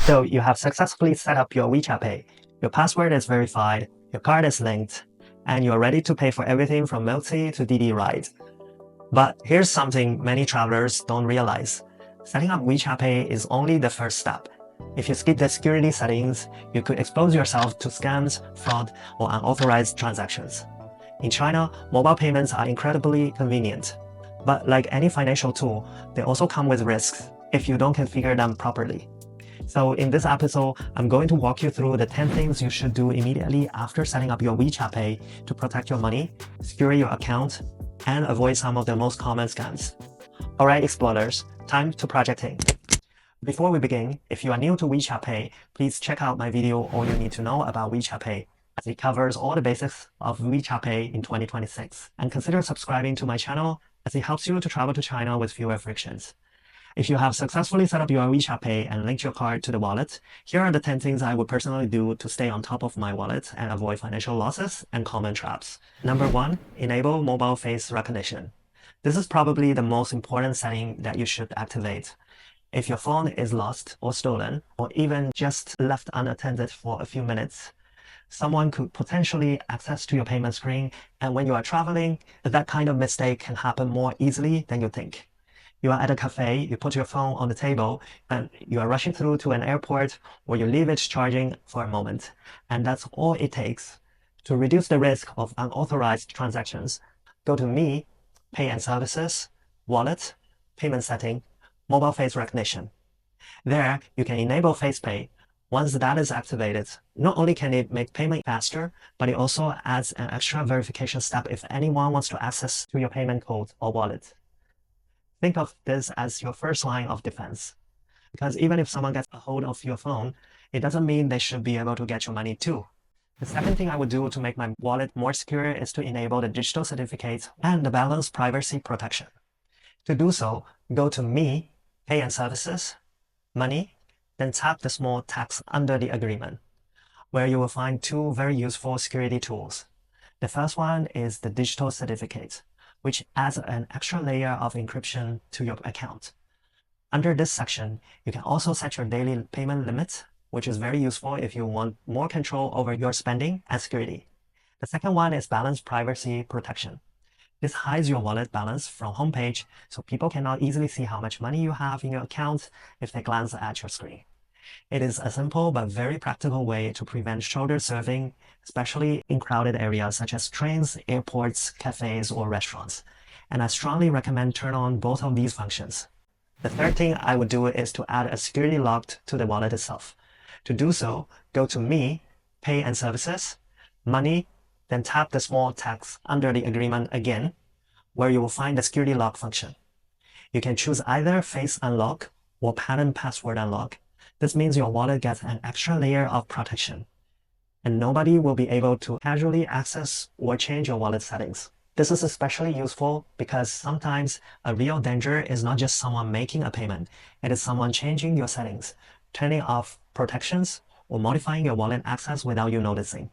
So you have successfully set up your Wechat Pay. Your password is verified, your card is linked, and you're ready to pay for everything from milk tea to Didi Ride. But here's something many travelers don't realize. Setting up Wechat Pay is only the first step. If you skip the security settings, you could expose yourself to scams, fraud, or unauthorized transactions. In China, mobile payments are incredibly convenient. But like any financial tool, they also come with risks if you don't configure them properly. So in this episode, I'm going to walk you through the 10 things you should do immediately after setting up your Wechat Pay to protect your money, secure your account, and avoid some of the most common scams. Alright explorers, time to projecting. Before we begin, if you are new to Wechat Pay, please check out my video All You Need to Know About Wechat Pay, as it covers all the basics of Wechat Pay in 2026. And consider subscribing to my channel as it helps you to travel to China with fewer frictions. If you have successfully set up your Wechat Pay and linked your card to the wallet, here are the 10 things I would personally do to stay on top of my wallet and avoid financial losses and common traps. Number 1. Enable mobile face recognition. This is probably the most important setting that you should activate. If your phone is lost or stolen, or even just left unattended for a few minutes, someone could potentially access to your payment screen, and when you are traveling, that kind of mistake can happen more easily than you think. You are at a cafe, you put your phone on the table, and you are rushing through to an airport, or you leave it charging for a moment. And that's all it takes. To reduce the risk of unauthorized transactions, go to Me, Pay and Services, Wallet, Payment Setting, Mobile Face Recognition. There, you can enable Face Pay. Once that is activated, not only can it make payment faster, but it also adds an extra verification step if anyone wants to access to your payment code or wallet. Think of this as your first line of defense. Because even if someone gets a hold of your phone, it doesn't mean they should be able to get your money too. The second thing I would do to make my wallet more secure is to enable the digital certificate and the balanced privacy protection. To do so, go to Me, Pay and Services, Money, then tap the small text under the agreement, where you will find two very useful security tools. The first one is the digital certificate, which adds an extra layer of encryption to your account. Under this section, you can also set your daily payment limit, which is very useful if you want more control over your spending and security. The second one is balanced privacy protection. This hides your wallet balance from homepage, so people cannot easily see how much money you have in your account if they glance at your screen. It is a simple but very practical way to prevent shoulder surfing, especially in crowded areas such as trains, airports, cafes, or restaurants. And I strongly recommend turn on both of these functions. The third thing I would do is to add a security lock to the wallet itself. To do so, go to Me, Pay and Services, Money, then tap the small text under the agreement again, where you will find the security lock function. You can choose either Face Unlock or Pattern Password Unlock. This means your wallet gets an extra layer of protection, and nobody will be able to casually access or change your wallet settings. This is especially useful because sometimes a real danger is not just someone making a payment, it is someone changing your settings, turning off protections, or modifying your wallet access without you noticing.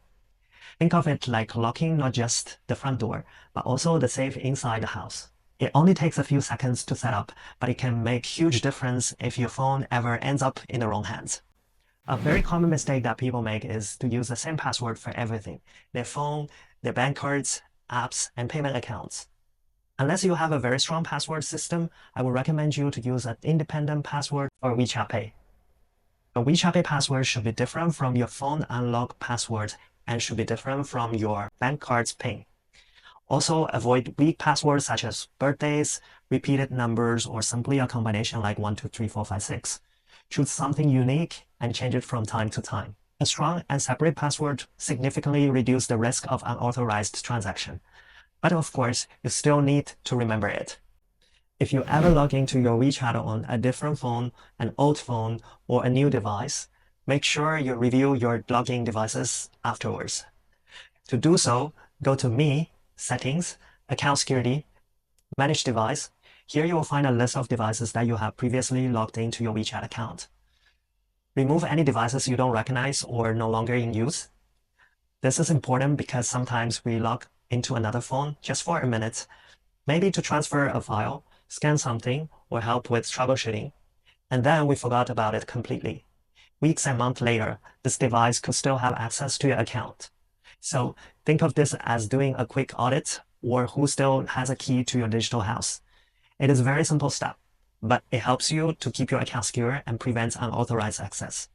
Think of it like locking not just the front door, but also the safe inside the house. It only takes a few seconds to set up, but it can make huge difference if your phone ever ends up in the wrong hands. A very common mistake that people make is to use the same password for everything: their phone, their bank cards, apps, and payment accounts. Unless you have a very strong password system, I would recommend you to use an independent password for Wechat Pay. Your Wechat Pay password should be different from your phone unlock password and should be different from your bank card's PIN. Also, avoid weak passwords such as birthdays, repeated numbers, or simply a combination like 1, 2, 3, 4, 5, 6. Choose something unique and change it from time to time. A strong and separate password significantly reduces the risk of unauthorized transaction. But of course, you still need to remember it. If you ever log into your Wechat on a different phone, an old phone, or a new device, make sure you review your login devices afterwards. To do so, go to Me, Settings, Account Security, Manage Device. Here you will find a list of devices that you have previously logged into your Wechat account. Remove any devices you don't recognize or no longer in use. This is important because sometimes we log into another phone just for a minute, maybe to transfer a file, scan something, or help with troubleshooting, and then we forgot about it completely. weeks and months later, this device could still have access to your account. So think of this as doing a quick audit or who still has a key to your digital house. It is a very simple step, but it helps you to keep your account secure and prevents unauthorized access.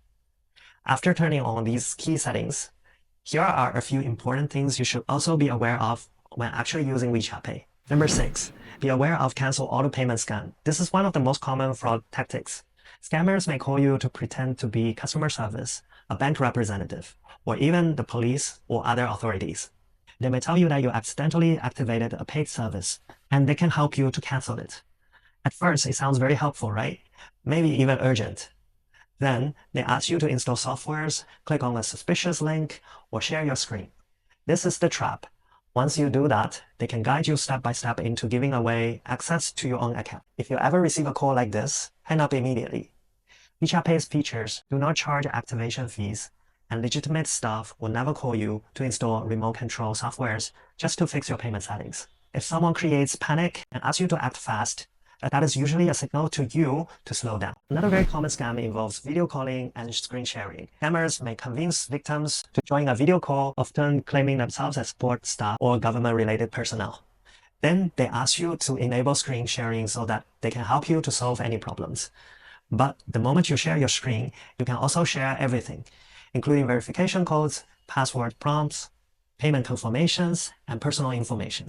After turning on these key settings, here are a few important things you should also be aware of when actually using WeChat Pay. Number 6, be aware of cancel auto payment scam. This is one of the most common fraud tactics. Scammers may call you to pretend to be customer service, a bank representative, or even the police or other authorities. They may tell you that you accidentally activated a paid service, and they can help you to cancel it. At first, it sounds very helpful, right? Maybe even urgent. Then, they ask you to install softwares, click on a suspicious link, or share your screen. This is the trap. Once you do that, they can guide you step by step into giving away access to your own account. If you ever receive a call like this, hang up immediately. WeChat Pay's features do not charge activation fees, and legitimate staff will never call you to install remote control softwares just to fix your payment settings. If someone creates panic and asks you to act fast, that is usually a signal to you to slow down. Another very common scam involves video calling and screen sharing. Scammers may convince victims to join a video call, often claiming themselves as support staff or government-related personnel. Then they ask you to enable screen sharing so that they can help you to solve any problems. But the moment you share your screen, you can also share everything, including verification codes, password prompts, payment confirmations, and personal information.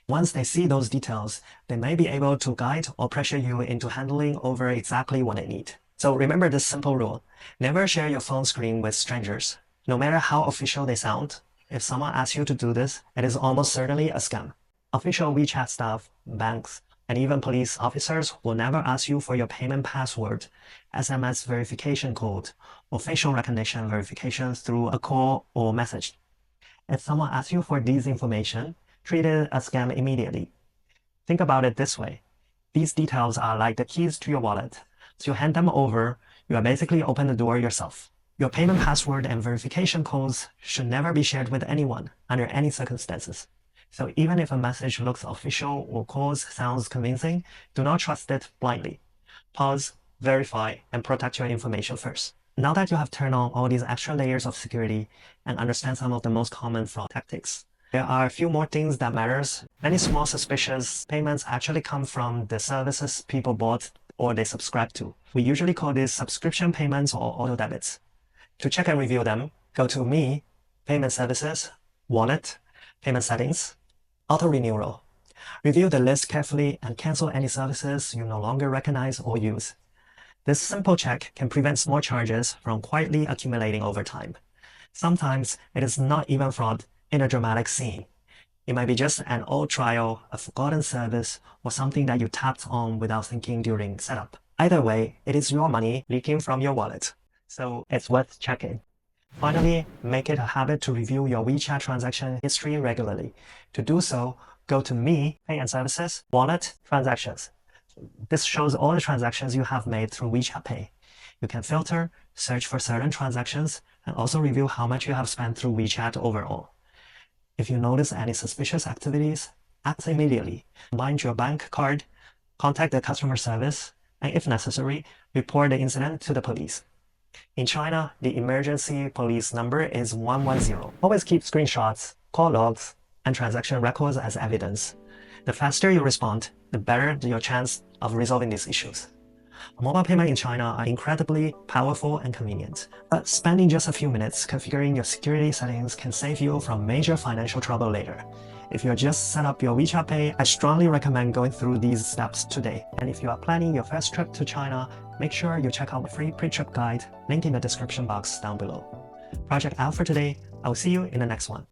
Once they see those details, they may be able to guide or pressure you into handling over exactly what they need. So remember this simple rule. Never share your phone screen with strangers. No matter how official they sound, if someone asks you to do this, it is almost certainly a scam. Official WeChat staff, banks, and even police officers will never ask you for your payment password, SMS verification code, or facial recognition verification through a call or message. If someone asks you for these information, treat it as a scam immediately. Think about it this way. These details are like the keys to your wallet. So you hand them over, you are basically open the door yourself. Your payment password and verification codes should never be shared with anyone under any circumstances. So even if a message looks official or calls sounds convincing, do not trust it blindly. Pause, verify, and protect your information first. Now that you have turned on all these extra layers of security and understand some of the most common fraud tactics, there are a few more things that matters. Many small suspicious payments actually come from the services people bought or they subscribe to. We usually call these subscription payments or auto-debits. To check and review them, go to Me, Payment Services, Wallet, Payment Settings, Auto-Renewal. Review the list carefully and cancel any services you no longer recognize or use. This simple check can prevent small charges from quietly accumulating over time. Sometimes it is not even fraud in a dramatic scene. It might be just an old trial, a forgotten service, or something that you tapped on without thinking during setup. Either way, it is your money leaking from your wallet, so it's worth checking. Finally, make it a habit to review your WeChat transaction history regularly. To do so, go to Me, Payment Services, Wallet, Transactions. This shows all the transactions you have made through WeChat Pay. You can filter, search for certain transactions, and also review how much you have spent through WeChat overall. If you notice any suspicious activities, act immediately. Bind your bank card, contact the customer service, and if necessary, report the incident to the police. In China, the emergency police number is 110. Always keep screenshots, call logs, and transaction records as evidence. The faster you respond, the better your chance of resolving these issues. Mobile payments in China are incredibly powerful and convenient, but spending just a few minutes configuring your security settings can save you from major financial trouble later. If you're just set up your WeChat Pay, I strongly recommend going through these steps today. And if you are planning your first trip to China, make sure you check out my free pre-trip guide, link in the description box down below. Project out for today. I will see you in the next one.